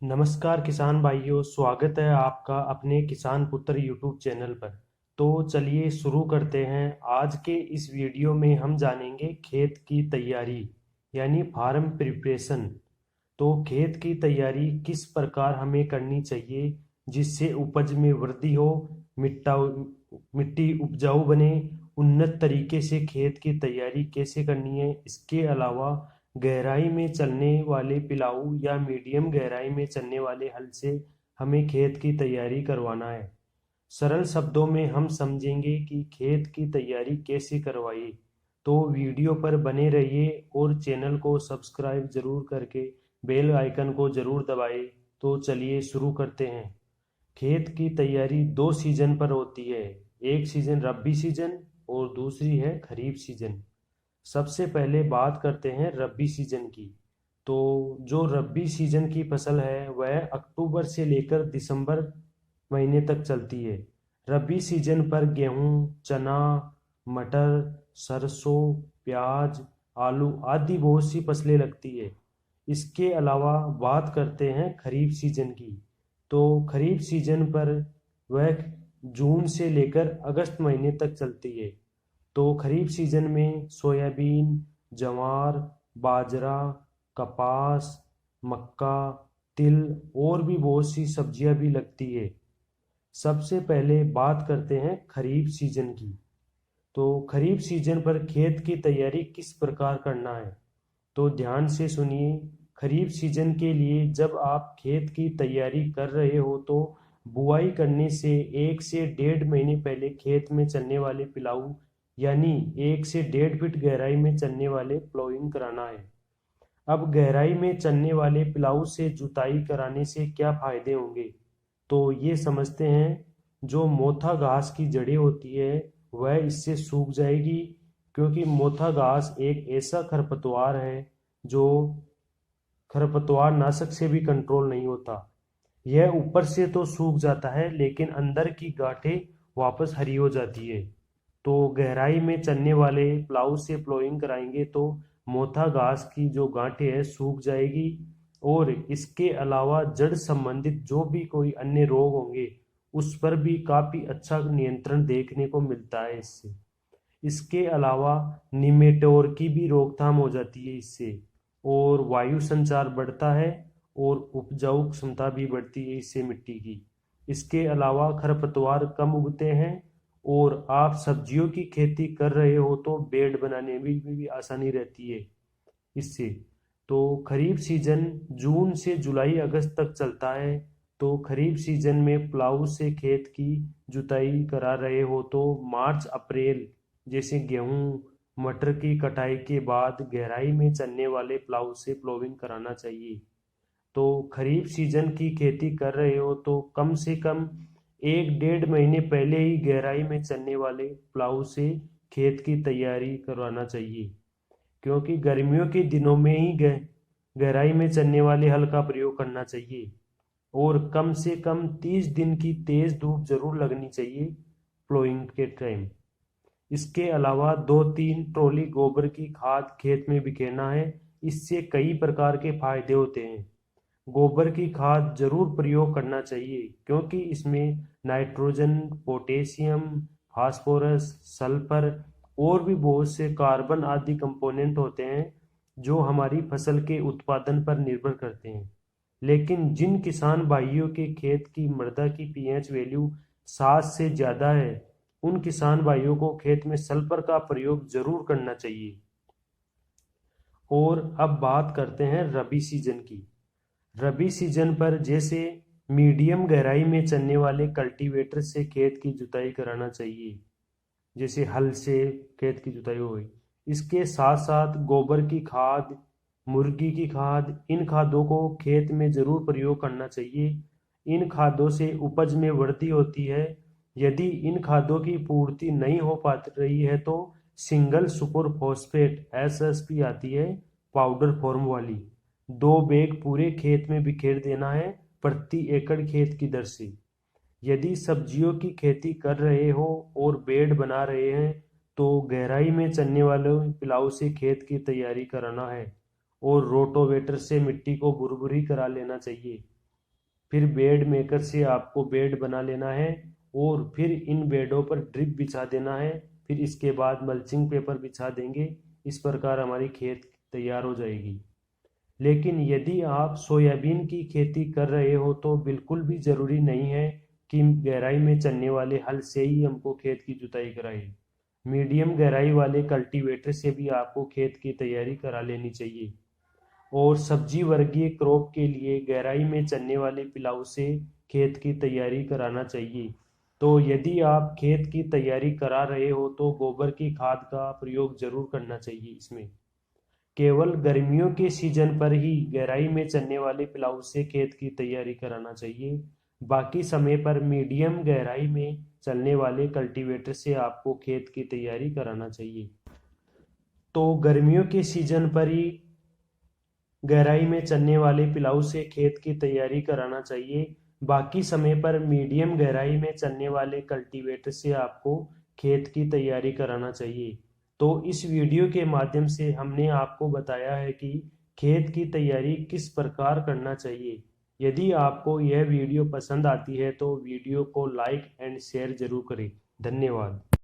नमस्कार किसान भाइयों, स्वागत है आपका अपने किसान पुत्र यूट्यूब चैनल पर। तो चलिए शुरू करते हैं। आज के इस वीडियो में हम जानेंगे खेत की तैयारी यानी फार्म प्रिपरेशन। तो खेत की तैयारी किस प्रकार हमें करनी चाहिए जिससे उपज में वृद्धि हो, मिट्टा मिट्टी उपजाऊ बने। उन्नत तरीके से खेत की तैयारी कैसे करनी है, इसके अलावा गहराई में चलने वाले पिलाऊ या मीडियम गहराई में चलने वाले हल से हमें खेत की तैयारी करवाना है। सरल शब्दों में हम समझेंगे कि खेत की तैयारी कैसे करवाइए। तो वीडियो पर बने रहिए और चैनल को सब्सक्राइब जरूर करके बेल आइकन को जरूर दबाइए। तो चलिए शुरू करते हैं। खेत की तैयारी दो सीजन पर होती है। एक सीजन रबी सीजन और दूसरी है खरीफ सीजन। सबसे पहले बात करते हैं रबी सीजन की। तो जो रबी सीजन की फसल है वह अक्टूबर से लेकर दिसंबर महीने तक चलती है। रबी सीजन पर गेहूं, चना, मटर, सरसों, प्याज, आलू आदि बहुत सी फसलें लगती है। इसके अलावा बात करते हैं खरीफ सीजन की। तो खरीफ सीजन पर वह जून से लेकर अगस्त महीने तक चलती है। तो खरीफ सीजन में सोयाबीन, ज्वार, बाजरा, कपास, मक्का, तिल और भी बहुत सी सब्जियां भी लगती है। सबसे पहले बात करते हैं खरीफ सीजन की। तो खरीफ सीजन पर खेत की तैयारी किस प्रकार करना है, तो ध्यान से सुनिए। खरीफ सीजन के लिए जब आप खेत की तैयारी कर रहे हो तो बुआई करने से 1 से 1.5 महीने पहले खेत में चलने वाले पिलाऊ यानी 1 से 1.5 फीट गहराई में चलने वाले प्लोइंग कराना है। अब गहराई में चलने वाले पिलाऊ से जुताई कराने से क्या फायदे होंगे, तो ये समझते हैं। जो मोथा घास की जड़ें होती है वह इससे सूख जाएगी, क्योंकि मोथा घास एक ऐसा खरपतवार है जो खरपतवार नाशक से भी कंट्रोल नहीं होता। यह ऊपर से तो सूख जाता है लेकिन अंदर की गांठें वापस हरी हो जाती है। तो गहराई में चलने वाले प्लाऊ से प्लोइंग कराएंगे तो मोथा घास की जो गांठें है सूख जाएगी। और इसके अलावा जड़ संबंधित जो भी कोई अन्य रोग होंगे उस पर भी काफी अच्छा नियंत्रण देखने को मिलता है इससे। इसके अलावा निमेटोर की भी रोकथाम हो जाती है इससे। और वायु संचार बढ़ता है और उपजाऊ क्षमता भी बढ़ती है इससे मिट्टी की। इसके अलावा खरपतवार कम उगते हैं। और आप सब्जियों की खेती कर रहे हो तो बेड बनाने में भी आसानी रहती है इससे। तो खरीफ सीजन जून से जुलाई अगस्त तक चलता है। तो खरीफ सीजन में प्लाऊ से खेत की जुताई करा रहे हो तो मार्च अप्रैल जैसे गेहूं, मटर की कटाई के बाद गहराई में चलने वाले प्लाऊ से प्लोविंग कराना चाहिए। तो खरीफ सीजन की खेती कर रहे हो तो कम से कम 1 डेढ़ महीने पहले ही गहराई में चलने वाले प्लाऊ से खेत की तैयारी करवाना चाहिए, क्योंकि गर्मियों के दिनों में ही गहराई में चलने वाले हल का प्रयोग करना चाहिए। और कम से कम 30 दिन की तेज धूप जरूर लगनी चाहिए प्लोइंग के टाइम। इसके अलावा 2-3 ट्रॉली गोबर की खाद खेत में बिखेरना है। इससे कई प्रकार के फायदे होते हैं। गोबर की खाद जरूर प्रयोग करना चाहिए, क्योंकि इसमें नाइट्रोजन, पोटेशियम, फास्फोरस, सल्फर और भी बहुत से कार्बन आदि कंपोनेंट होते हैं जो हमारी फसल के उत्पादन पर निर्भर करते हैं। लेकिन जिन किसान भाइयों के खेत की मृदा की पीएच वैल्यू 7 से ज़्यादा है उन किसान भाइयों को खेत में सल्फर का प्रयोग जरूर करना चाहिए। और अब बात करते हैं रबी सीजन की। रबी सीजन पर जैसे मीडियम गहराई में चलने वाले कल्टीवेटर से खेत की जुताई कराना चाहिए, जैसे हल से खेत की जुताई हो गई। इसके साथ साथ गोबर की खाद, मुर्गी की खाद, इन खादों को खेत में जरूर प्रयोग करना चाहिए। इन खादों से उपज में वृद्धि होती है। यदि इन खादों की पूर्ति नहीं हो पा रही है तो सिंगल सुपर फॉस्फेट एसएसपी आती है पाउडर फॉर्म वाली, 2 बैग पूरे खेत में बिखेर देना है प्रति एकड़ खेत की दर से। यदि सब्जियों की खेती कर रहे हो और बेड बना रहे हैं तो गहराई में चलने वाले पिलाऊ से खेत की तैयारी कराना है। और रोटोवेटर से मिट्टी को भुरभुरी करा लेना चाहिए। फिर बेड मेकर से आपको बेड बना लेना है और फिर इन बेडों पर ड्रिप बिछा देना है। फिर इसके बाद मल्चिंग पेपर बिछा देंगे। इस प्रकार हमारी खेत तैयार हो जाएगी। लेकिन यदि आप सोयाबीन की खेती कर रहे हो तो बिल्कुल भी ज़रूरी नहीं है कि गहराई में चलने वाले हल से ही हमको खेत की जुताई कराए। मीडियम गहराई वाले कल्टीवेटर से भी आपको खेत की तैयारी करा लेनी चाहिए। और सब्जी वर्गीय क्रॉप के लिए गहराई में चलने वाले पिलाऊ से खेत की तैयारी कराना चाहिए। तो यदि आप खेत की तैयारी करा रहे हो तो गोबर की खाद का प्रयोग जरूर करना चाहिए इसमें। केवल गर्मियों के सीजन पर ही गहराई में चलने वाले प्लाऊ से खेत की तैयारी कराना चाहिए। बाकी समय पर मीडियम गहराई में चलने वाले कल्टीवेटर से आपको खेत की तैयारी कराना चाहिए। तो गर्मियों के सीजन पर ही गहराई में चलने वाले प्लाऊ से खेत की तैयारी कराना चाहिए। बाकी समय पर मीडियम गहराई में चलने वाले कल्टीवेटर से आपको खेत की तैयारी कराना चाहिए। तो इस वीडियो के माध्यम से हमने आपको बताया है कि खेत की तैयारी किस प्रकार करना चाहिए। यदि आपको यह वीडियो पसंद आती है तो वीडियो को लाइक एंड शेयर जरूर करें। धन्यवाद।